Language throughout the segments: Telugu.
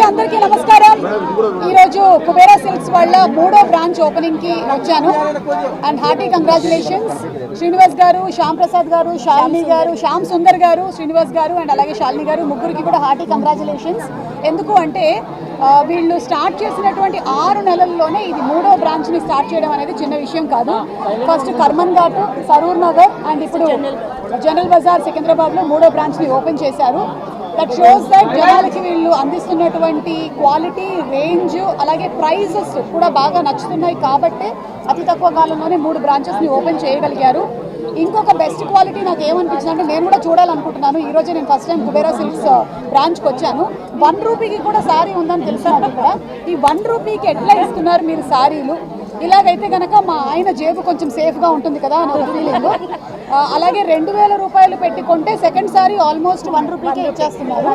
అందరికీ నమస్కారం. ఈరోజు కుబేరా సిల్క్స్ వాళ్ళ 3వ బ్రాంచ్ ఓపెనింగ్ కి వచ్చాను. అండ్ హార్టీ కంగ్రాచులేషన్స్ శ్రీనివాస్ గారు, శ్యామ్ ప్రసాద్ గారు, శాలిని గారు, శ్యామ్ సుందర్ గారు, శ్రీనివాస్ గారు అండ్ అలాగే శాలిని గారు, ముగ్గురికి కూడా హార్టీ కంగ్రాచులేషన్స్. ఎందుకు అంటే వీళ్ళు స్టార్ట్ చేసినటువంటి 6 నెలల్లోనే ఇది 3వ బ్రాంచ్ని స్టార్ట్ చేయడం అనేది చిన్న విషయం కాదు. ఫస్ట్ కర్మన్ ఘాట్, సరూర్ నగర్ అండ్ ఇప్పుడు జనరల్ బజార్ సికింద్రాబాద్లో 3వ బ్రాంచ్ని ఓపెన్ చేశారు. దట్ షోస్ దట్ జనాలకి వీళ్ళు అందిస్తున్నటువంటి క్వాలిటీ, రేంజ్ అలాగే ప్రైజెస్ కూడా బాగా నచ్చుతున్నాయి కాబట్టి అతి తక్కువ కాలంలోనే 3 బ్రాంచెస్ని ఓపెన్ చేయగలిగారు. ఇంకొక బెస్ట్ క్వాలిటీ నాకు ఏమనిపించింది అంటే నేను కూడా చూడాలనుకుంటున్నాను. ఈరోజే నేను ఫస్ట్ టైం కుబేరా సిల్క్స్ బ్రాంచ్కి వచ్చాను. 1 రూపీకి కూడా శారీ ఉందని తెలిసినట్టు కూడా ఈ 1 రూపీకి ఎట్లా ఇస్తున్నారు మీరు శారీలు? ఇలాగైతే కనుక మా ఆయన జేబు కొంచెం సేఫ్గా ఉంటుంది కదా అని ఒక ఫీలింగ్. అలాగే 2000 రూపాయలు పెట్టి కొంటే సెకండ్ సారీ ఆల్మోస్ట్ 1 రూపీకే ఇచ్చేస్తున్నారు.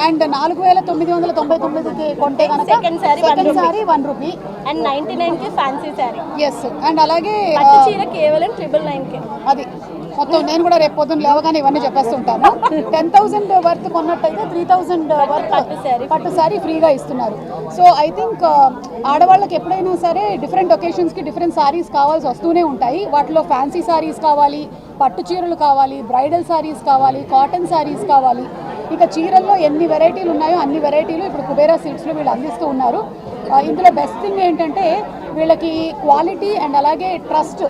అండ్ 4999కి కొంటే కనుక సెకండ్ సారీ 1 రూపీ అండ్ 99కి ఫ్యాన్సీ సారీ. ఎస్. అండ్ అలాగే చీర కేవలం 999కి. అది మొత్తం నేను కూడా రేపు పొద్దున్న లేవగానే ఇవన్నీ చెప్పేస్తుంటాను. 10,000 వర్త్ కొన్నట్టయితే 3,000 వర్త్ పట్టు శారీ ఫ్రీగా ఇస్తున్నారు. సో ఐ థింక్ ఆడవాళ్ళకి ఎప్పుడైనా సరే డిఫరెంట్ ఒకేషన్స్కి డిఫరెంట్ శారీస్ కావాల్సి వస్తూనే ఉంటాయి. వాటిలో ఫ్యాన్సీ శారీస్ కావాలి, పట్టు చీరలు కావాలి, బ్రైడల్ శారీస్ కావాలి, కాటన్ శారీస్ కావాలి. ఇక చీరల్లో ఎన్ని వెరైటీలు ఉన్నాయో అన్ని వెరైటీలు ఇప్పుడు కుబేరా సిల్క్స్లో వీళ్ళు అందిస్తూ ఉన్నారు. ఇందులో బెస్ట్ థింగ్ ఏంటంటే వీళ్ళకి క్వాలిటీ అండ్ అలాగే ట్రస్ట్,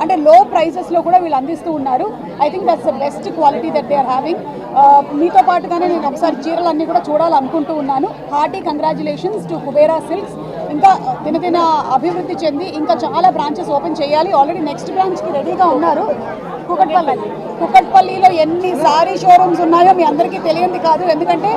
అంటే లో ప్రైజెస్లో కూడా వీళ్ళు అందిస్తూ ఉన్నారు. I think that's the best quality that they are having. మీతో పాటుగానే నేను ఒకసారి చీరలన్నీ కూడా చూడాలనుకుంటూ ఉన్నాను. Hearty congratulations to Kubera Silks. ఇంకా దినదిన అభివృద్ధి చెంది ఇంకా చాలా బ్రాంచెస్ ఓపెన్ చేయాలి. ఆల్రెడీ నెక్స్ట్ బ్రాంచ్కి రెడీగా ఉన్నారు. కుకట్పల్లిలో ఎన్ని సారీ షోరూమ్స్ ఉన్నాయో మీ అందరికీ తెలియంది కాదు. ఎందుకంటే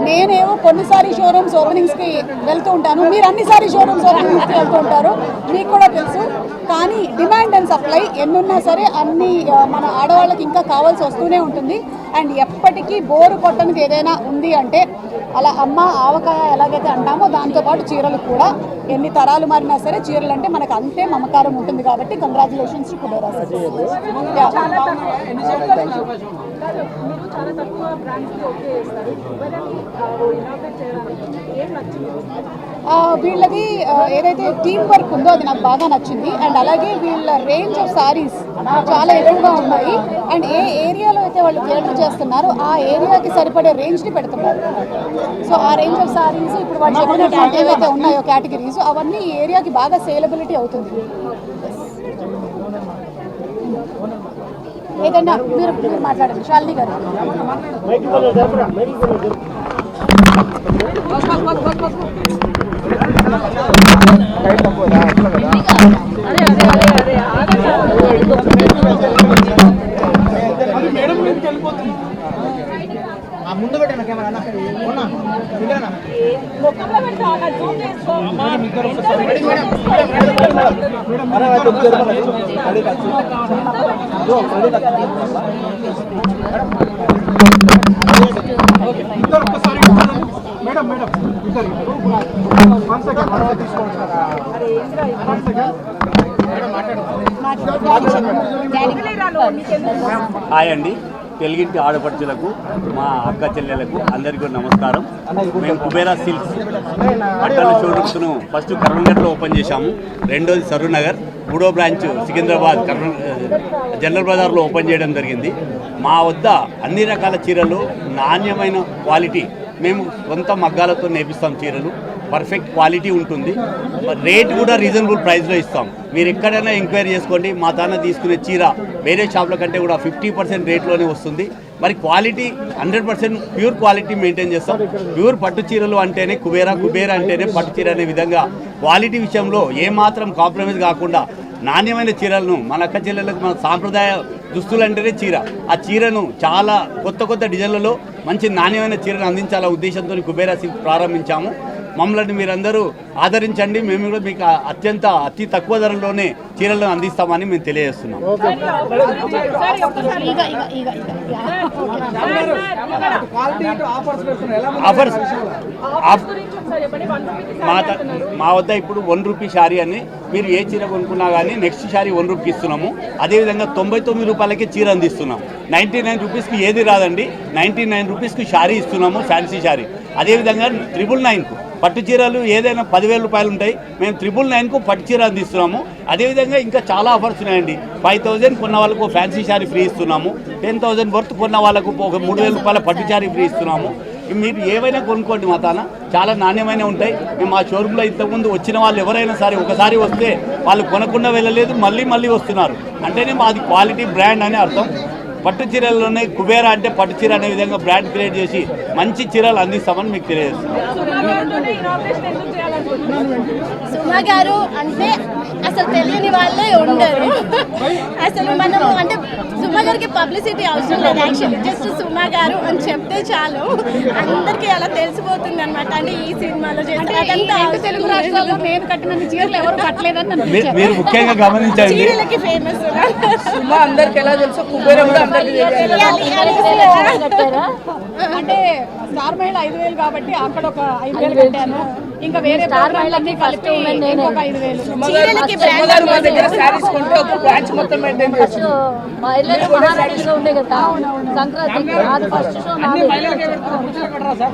నేనేమో కొన్ని సారీ షోరూమ్స్ ఓపెనింగ్స్కి వెళ్తూ ఉంటాను, మీరు అన్ని సారీ షోరూమ్స్ ఓపెనింగ్స్కి వెళ్తూ ఉంటారు, మీకు కూడా తెలుసు. కానీ డిమాండ్ అండ్ సప్లై ఎన్నున్నా సరే అన్ని మన ఆడవాళ్ళకి ఇంకా కావాల్సి వస్తూనే ఉంటుంది. అండ్ ఎప్పటికీ బోరు కొట్టనిది ఏదైనా ఉంది అంటే అలా అమ్మ ఆవకాయ ఎలాగైతే అంటామో దాంతోపాటు చీరలు కూడా ఎన్ని తరాలు మారినా సరే చీరలు అంటే మనకు అంతే మమకారం ఉంటుంది. కాబట్టి కంగ్రాచులేషన్స్ టు కుబేరా. వీళ్ళది ఏదైతే టీమ్ వర్క్ ఉందో అది నాకు బాగా నచ్చింది. అండ్ అలాగే వీళ్ళ రేంజ్ ఆఫ్ సారీస్ చాలా ఎక్కువగా ఉన్నాయి. అండ్ ఏ ఏరియాలో అయితే వాళ్ళు క్యాటర్ చేస్తున్నారో ఆ ఏరియాకి సరిపడే రేంజ్ని పెడుతున్నారు. సో ఆ రేంజ్ ఆఫ్ సారీస్ ఇప్పుడు వాళ్ళు చెప్పినటువంటి ఏవైతే ఉన్నాయో కేటగిరీస్ అవన్నీ ఈ ఏరియాకి బాగా సేలబిలిటీ అవుతుంది. ఏదన్నా మీరు మాట్లాడండి శాలిని గారు. ముందు పెట్టిన కెమెరా మేడం మేడం హాయ్ అండి. తెలుగింటి ఆడపడుచులకు, మా అక్క చెల్లెలకు అందరికీ నమస్కారం. మేము కుబేరా సిల్క్స్ బట్టల షోరూమ్స్ను ఫస్ట్ కర్మన్ఘట్లో ఓపెన్ చేశాము. రెండోది సరూర్ నగర్, 3వ బ్రాంచ్ సికింద్రాబాద్ జనరల్ బజార్లో ఓపెన్ చేయడం జరిగింది. మా వద్ద అన్ని రకాల చీరలు, నాణ్యమైన క్వాలిటీ, మేము సొంత మగ్గాలతో నేపిస్తాం. చీరలు పర్ఫెక్ట్ క్వాలిటీ ఉంటుంది. రేట్ కూడా రీజనబుల్ ప్రైస్లో ఇస్తాం. మీరు ఎక్కడైనా ఎంక్వైరీ చేసుకోండి. మా తాన తీసుకునే చీర వేరే షాప్ల కంటే కూడా 50% రేట్లోనే వస్తుంది. మరి క్వాలిటీ 100% ప్యూర్ క్వాలిటీ మెయింటైన్ చేస్తాం. ప్యూర్ పట్టు చీరలు అంటేనే కుబేరా, కుబేరా అంటేనే పట్టు చీర అనే విధంగా క్వాలిటీ విషయంలో ఏమాత్రం కాంప్రమైజ్ కాకుండా నాణ్యమైన చీరలను మన అక్క చెల్లెలకు, మన సాంప్రదాయ దుస్తులు అంటేనే చీర, ఆ చీరను చాలా కొత్త కొత్త డిజైన్లలో మంచి నాణ్యమైన చీరను అందించాలనే ఉద్దేశంతో కుబేరా సిల్క్ ప్రారంభించాము. మమ్మల్ని మీరందరూ ఆదరించండి. మేము కూడా మీకు అతి తక్కువ ధరలోనే చీరలను అందిస్తామని మేము తెలియజేస్తున్నాం. ఆఫర్స్ మా వద్ద ఇప్పుడు 1 రూపీ శారీ అని మీరు ఏ చీర కొనుక్కున్నా కానీ నెక్స్ట్ శారీ 1 రూపీకి ఇస్తున్నాము. అదేవిధంగా 99 రూపాయలకి చీర అందిస్తున్నాం. 99 రూపీస్కి ఏది రాదండి. 99 రూపీస్కి శారీ ఇస్తున్నాము, ఫ్యాన్సీ శారీ. అదేవిధంగా 999కు పట్టు చీరలు ఏదైనా 10,000 రూపాయలు ఉంటాయి, మేము 999కు పట్టు చీర అందిస్తున్నాము. అదేవిధంగా ఇంకా చాలా ఆఫర్స్ ఉన్నాయండి. 5,000 కొన్న వాళ్ళకు ఫ్యాన్సీ శారీ ఫ్రీ ఇస్తున్నాము. 10,000 వర్త్ కొన్న వాళ్ళకు ఒక 3,000 రూపాయల పట్టు శారీ ఫ్రీ ఇస్తున్నాము. మీరు ఏవైనా కొనుక్కోండి, మా తాన చాలా నాణ్యమైన ఉంటాయి. మేము మా షోరూంలో ఇంతకుముందు వచ్చిన వాళ్ళు ఎవరైనా సరే ఒకసారి వస్తే వాళ్ళు కొనకుండా వెళ్ళలేదు, మళ్ళీ వస్తున్నారు. అంటేనే మాది క్వాలిటీ బ్రాండ్ అని అర్థం. పట్టు చీరల్లోనే కుబేరా అంటే పట్టు చీర అనే విధంగా బ్రాండ్ క్రియేట్ చేసి మంచి చీరలు అందిస్తామని మీకు తెలియజేస్తున్నాం. సుమా గారు అంటే అసలు తెలియని వాళ్ళే ఉండరు. అసలు మనము అంటే సుమా గారికి పబ్లిసిటీ అవసరం లేదు. యాక్చువల్లీ జస్ట్ సుమా గారు అని చెప్తే చాలు, అందరికీ అలా తెలిసిపోతుంది అనమాట. అంటే ఈ సినిమాలో తెలుగు రాష్ట్రాల్లో నేను కట్టిన చీరలు ఎవరు కట్టలేదని మీరు ముఖ్యంగా గమనించండి. చీరలకి ఫేమస్ సుమా అందరికి ఎలా తెలుసు, కుబేరా కూడా అందరికి అంటే స్టార్ మహిళ 5,000 కాబట్టి అక్కడ ఒక 5,000 కట్టాను. ఇంకా వేరే ప్రోగ్రామ్లన్నీ కలిపి ఇంకొక 5,000. సుమా గారు మా దగ్గర శారీస్ కొంటే ఒక బ్రాంచ్ మొత్తం మెయింటైన్ చేస్తారు. మహిళలు మహారాణిగా ఉండే కదా సంక్రాంతికి అది ఫస్ట్ షో అన్ని మహిళలకే పెడతారా సార్?